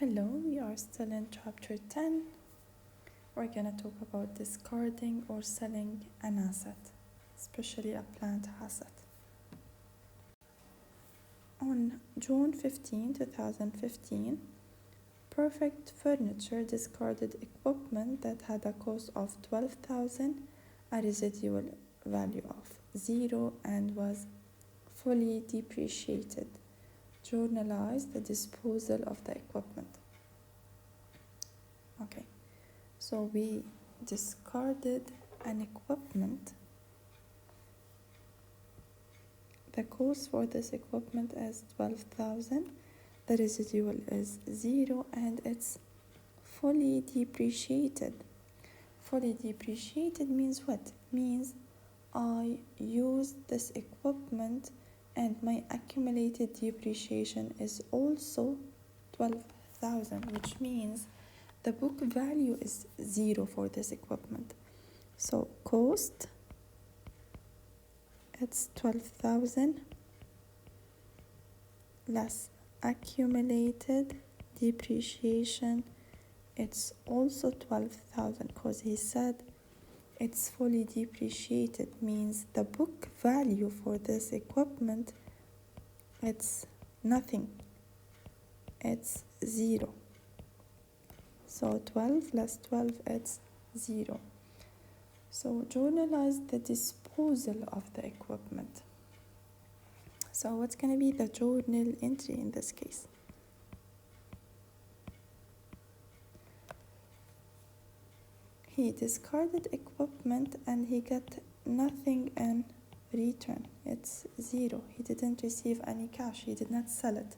Hello, we are still in chapter 10. We're going to talk about discarding or selling an asset, especially a plant asset. On June 15, 2015, Perfect Furniture discarded equipment that had a cost of $12,000, a residual value of 0, and was fully depreciated. Journalize the disposal of the equipment. Okay, so we discarded an equipment. The cost for this equipment is $12,000. The residual is 0 and it's fully depreciated. Fully depreciated means what? Means I used this equipment and my accumulated depreciation is also $12,000, which means the book value is 0 for this equipment. So cost, it's $12,000 less accumulated depreciation, it's also $12,000 because he said it's fully depreciated, means the book value for this equipment, it's nothing, it's 0. So 12 less 12, it's 0. So journalize the disposal of the equipment. So what's going to be the journal entry in this case? He discarded equipment and he got nothing in return. It's 0. He didn't receive any cash. He did not sell it.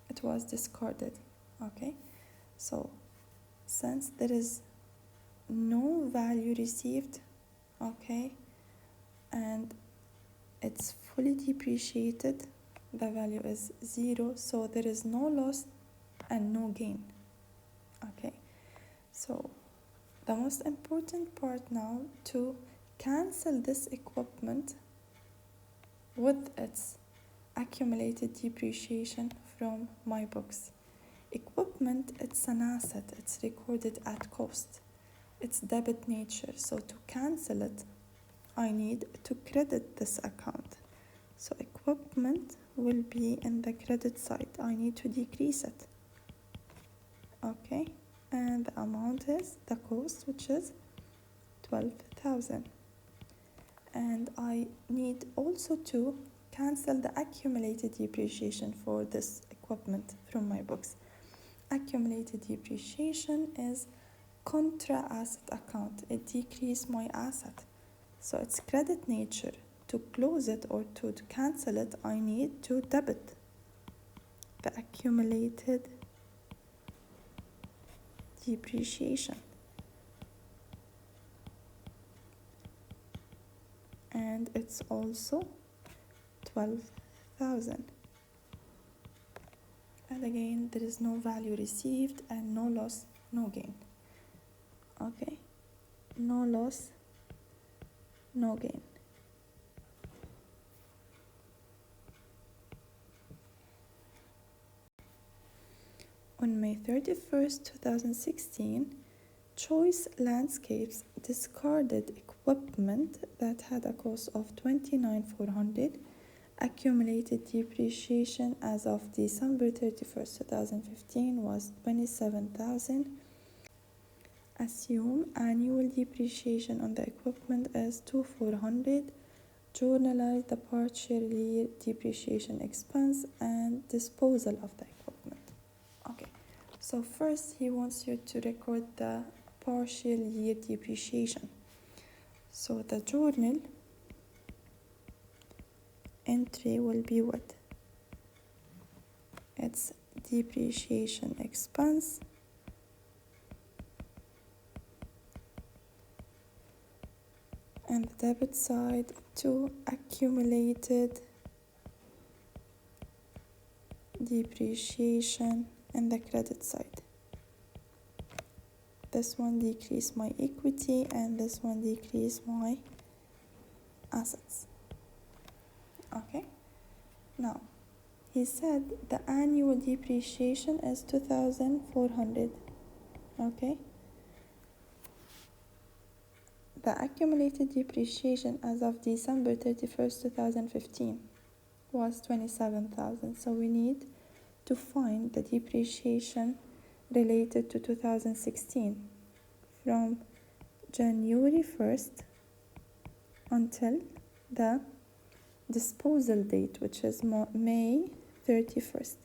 It was discarded. Okay? So, since there is no value received, okay, and it's fully depreciated, the value is 0, so there is no loss and no gain. Okay? So, the most important part now to cancel this equipment with its accumulated depreciation from my books. Equipment, it's an asset, it's recorded at cost. It's debit nature, so to cancel it, I need to credit this account. So equipment will be in the credit side. I need to decrease it. Okay? And the amount is the cost, which is $12,000. And I need also to cancel the accumulated depreciation for this equipment from my books. Accumulated depreciation is contra asset account. It decreases my asset. So it's credit nature. To close it or to cancel it, I need to debit the accumulated depreciation, and it's also $12,000. And again, there is no value received and no loss, no gain. Okay, no loss, no gain. On May 31st, 2016, Choice Landscapes discarded equipment that had a cost of $29,400. Accumulated depreciation as of December 31st, 2015 was $27,000. Assume annual depreciation on the equipment is $2,400. Journalize the partial year depreciation expense and disposal of the equipment. Okay, so first he wants you to record the partial year depreciation. So the journal entry will be what? It's depreciation expense and the debit side to accumulated depreciation and the credit side. This one decrease my equity and this one decrease my assets. Okay, now he said the annual depreciation is 2,400. Okay. The accumulated depreciation as of December 31st, 2015 was 27,000. So we need to find the depreciation related to 2016 from January 1st until the disposal date, which is May 31st.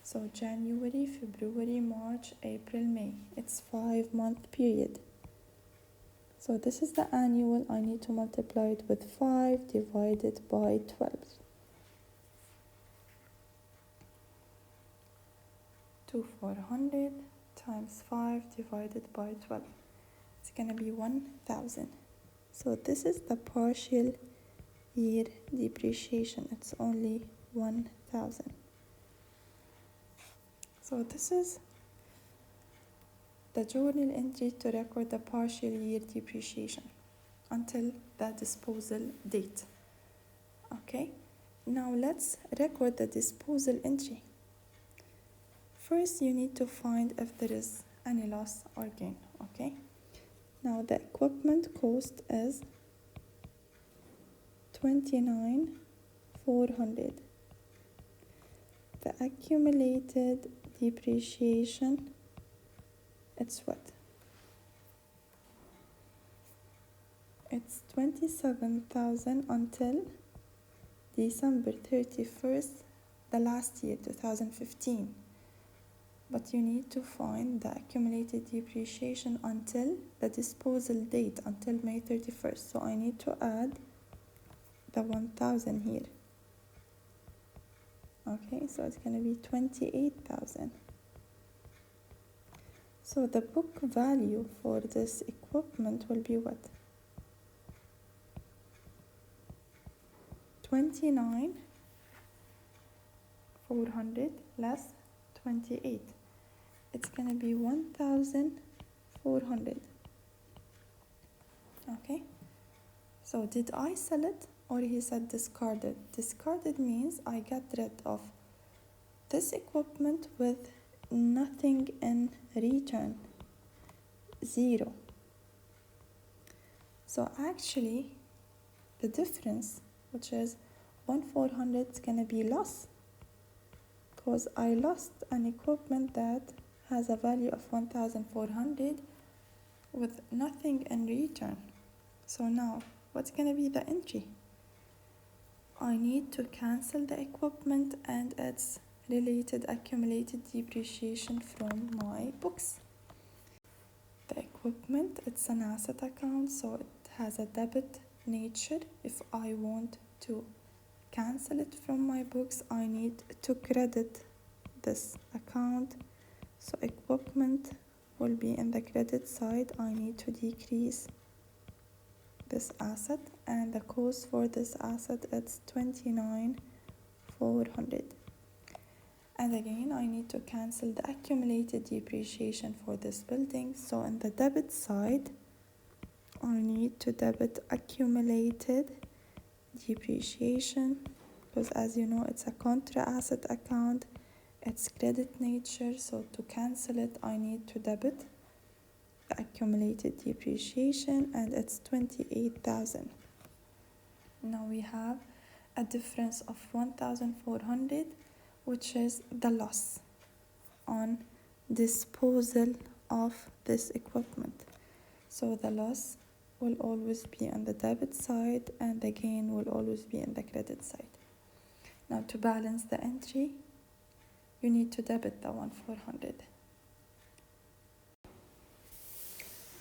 So January, February, March, April, May. It's 5-month period. So this is the annual. I need to multiply it with 5 divided by 12. 2,400 times 5 divided by 12. It's going to be 1,000. So this is the partial year depreciation. It's only 1,000. So this is the journal entry to record the partial year depreciation until the disposal date. Okay, now let's record the disposal entry. First, you need to find if there is any loss or gain. Okay, now the equipment cost is 29,400. The accumulated depreciation, it's what? It's 27,000 until December 31st, the last year, 2015. But you need to find the accumulated depreciation until the disposal date, until May 31st. So I need to add the 1,000 here. Okay, so it's going to be 28,000. So the book value for this equipment will be what? 29,400 less 28. It's going to be 1,400. Okay, so did I sell it, or he said discarded? Discarded means I got rid of this equipment with nothing in return, 0. So actually the difference, which is 1,400, is going to be loss, because I lost an equipment that has a value of 1,400 with nothing in return. So now what's going to be the entry? I need to cancel the equipment and its related accumulated depreciation from my books. The equipment, it's an asset account, so it has a debit nature. If I want to cancel it from my books, I need to credit this account. So equipment will be in the credit side. I need to decrease this asset, and the cost for this asset is 29,400. And again, I need to cancel the accumulated depreciation for this building. So on the debit side, I need to debit accumulated depreciation, because as you know, it's a contra asset account. It's credit nature, so to cancel it, I need to debit the accumulated depreciation, and it's 28,000. Now we have a difference of 1,400, which is the loss on disposal of this equipment. So the loss will always be on the debit side, and the gain will always be on the credit side. Now to balance the entry, you need to debit the 1,400.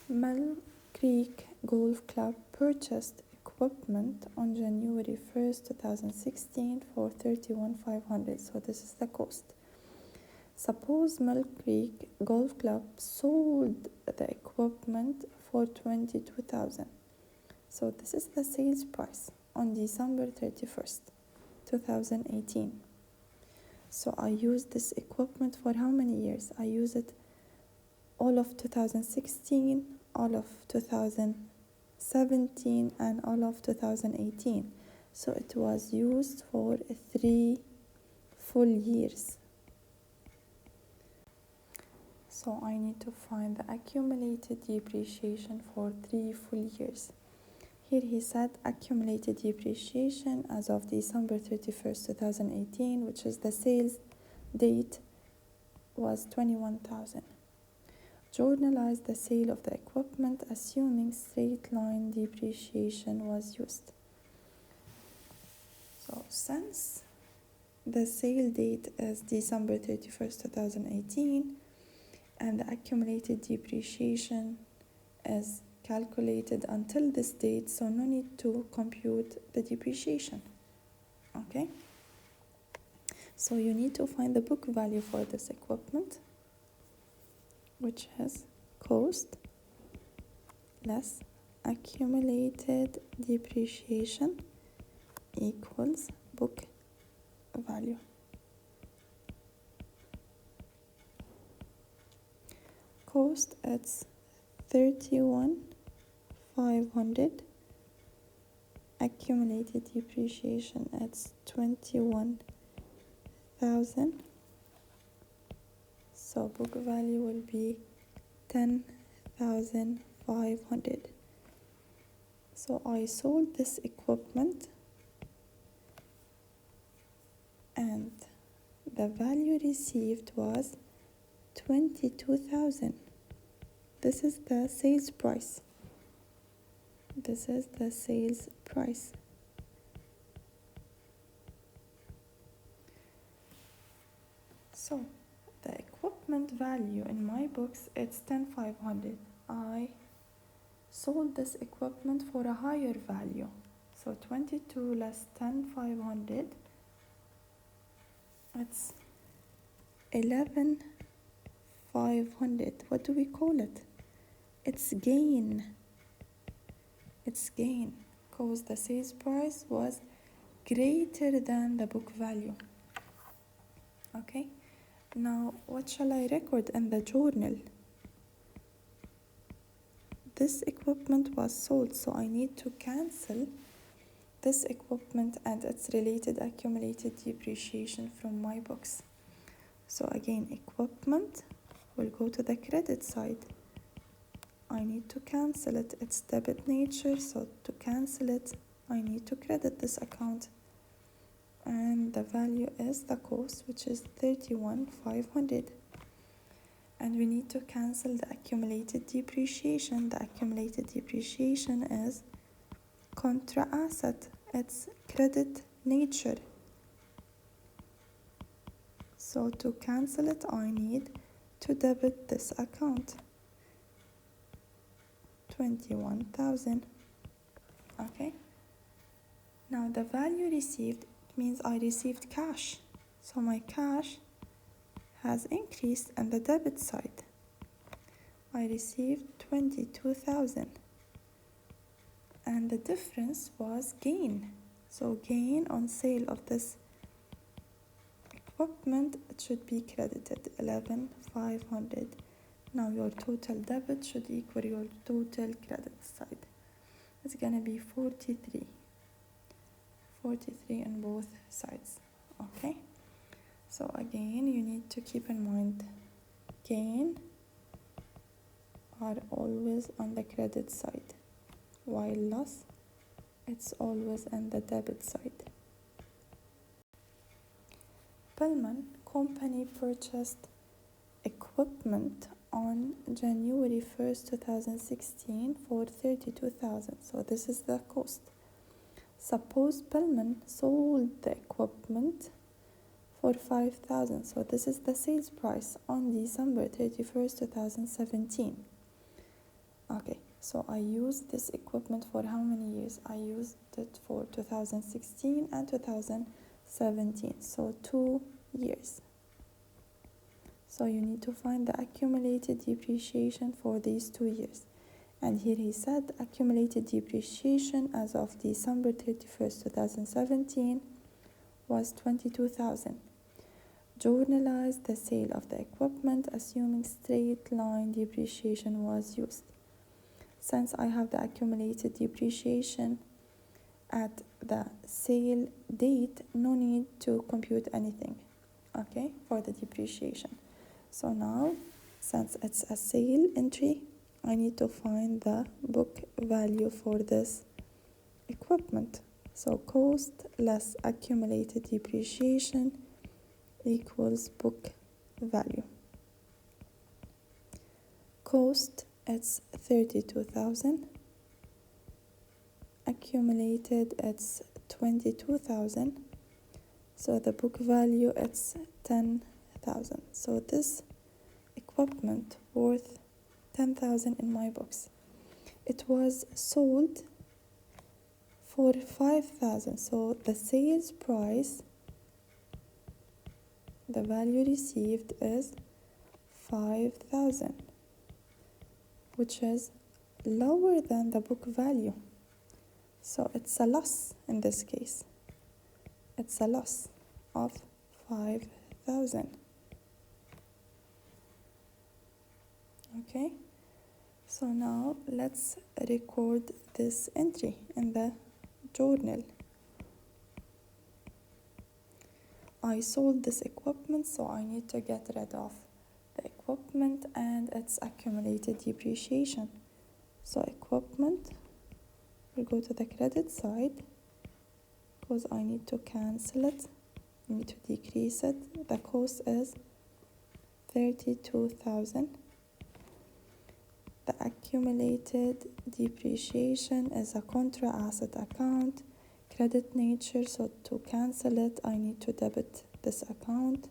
Mill Creek Golf Club purchased equipment on January 1st, 2016 for 31,500. So this is the cost. Suppose Mill Creek Golf Club sold the equipment for 22,000. So this is the sales price on December 31st, 2018. So I used this equipment for how many years? I used it all of 2016, all of 2017, and all of 2018. So it was used for 3 full years. So I need to find the accumulated depreciation for 3 full years. Here he said accumulated depreciation as of December 31st, 2018, which is the sales date, was 21,000. Journalize the sale of the equipment assuming straight line depreciation was used. So since the sale date is December 31st, 2018, and the accumulated depreciation is calculated until this date, so no need to compute the depreciation. Okay? So you need to find the book value for this equipment, which is cost less accumulated depreciation equals book value. Cost, it's 31,500. Accumulated depreciation, it's 21,000. So book value will be 10,500. So I sold this equipment and the value received was 22,000. This is the sales price. This is the sales price. So the equipment value in my books, it's 10,500. I sold this equipment for a higher value. So 22 less 10,500, it's 11,500. What do we call it? It's gain. It's gain because the sales price was greater than the book value. Okay, now what shall I record in the journal? This equipment was sold, so I need to cancel this equipment and its related accumulated depreciation from my books. So again, equipment will go to the credit side. I need to cancel it. It's debit nature, so to cancel it, I need to credit this account. And the value is the cost, which is 31,500. And we need to cancel the accumulated depreciation. The accumulated depreciation is contra asset. It's credit nature. So to cancel it, I need to debit this account. 21,000. Okay. Now the value received means I received cash. So my cash has increased on the debit side. I received 22,000. And the difference was gain. So gain on sale of this equipment, it should be credited 11,500. Now your total debit should equal your total credit side. It's gonna be 43 on both sides. Okay, so again you need to keep in mind gain are always on the credit side, while loss, it's always on the debit side. Pullman Company purchased equipment on January 1st, 2016 for 32,000. So this is the cost. Suppose Pullman sold the equipment for 5,000. So this is the sales price on December 31st, 2017. Okay, so I used this equipment for how many years? I used it for 2016 and 2017. So 2 years. So you need to find the accumulated depreciation for these 2 years. And here he said accumulated depreciation as of December 31st, 2017 was 22,000. Journalize the sale of the equipment assuming straight line depreciation was used. Since I have the accumulated depreciation at the sale date, no need to compute anything, okay, for the depreciation. So now, since it's a sale entry, I need to find the book value for this equipment. So cost less accumulated depreciation equals book value. Cost, it's 32,000. Accumulated, it's 22,000. So the book value, it's 10,000. So this equipment worth 10,000 in my books. It was sold for 5,000. So the sales price, the value received is 5,000, which is lower than the book value. So it's a loss in this case. It's a loss of 5,000. Okay, so now let's record this entry in the journal. I sold this equipment, so I need to get rid of the equipment and its accumulated depreciation. So equipment, we'll go to the credit side because I need to cancel it. I need to decrease it. The cost is 32,000. The accumulated depreciation is a contra asset account, credit nature, so to cancel it I need to debit this account.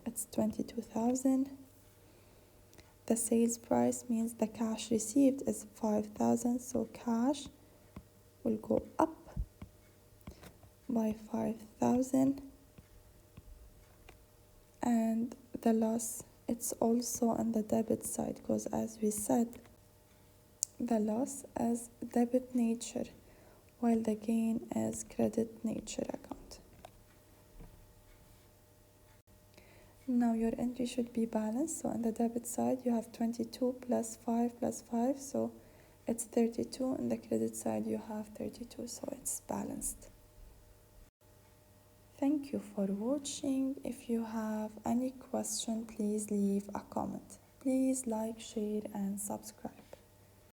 It's 22,000. The sales price means the cash received is 5,000, so cash will go up by 5,000, and the loss, it's also on the debit side because as we said, the loss is debit nature while the gain is credit nature account. Now your entry should be balanced. So on the debit side you have 22 plus 5 plus 5, so it's 32. On the credit side you have 32, so it's balanced. Thank you for watching. If you have any question, please leave a comment. Please like, share and subscribe.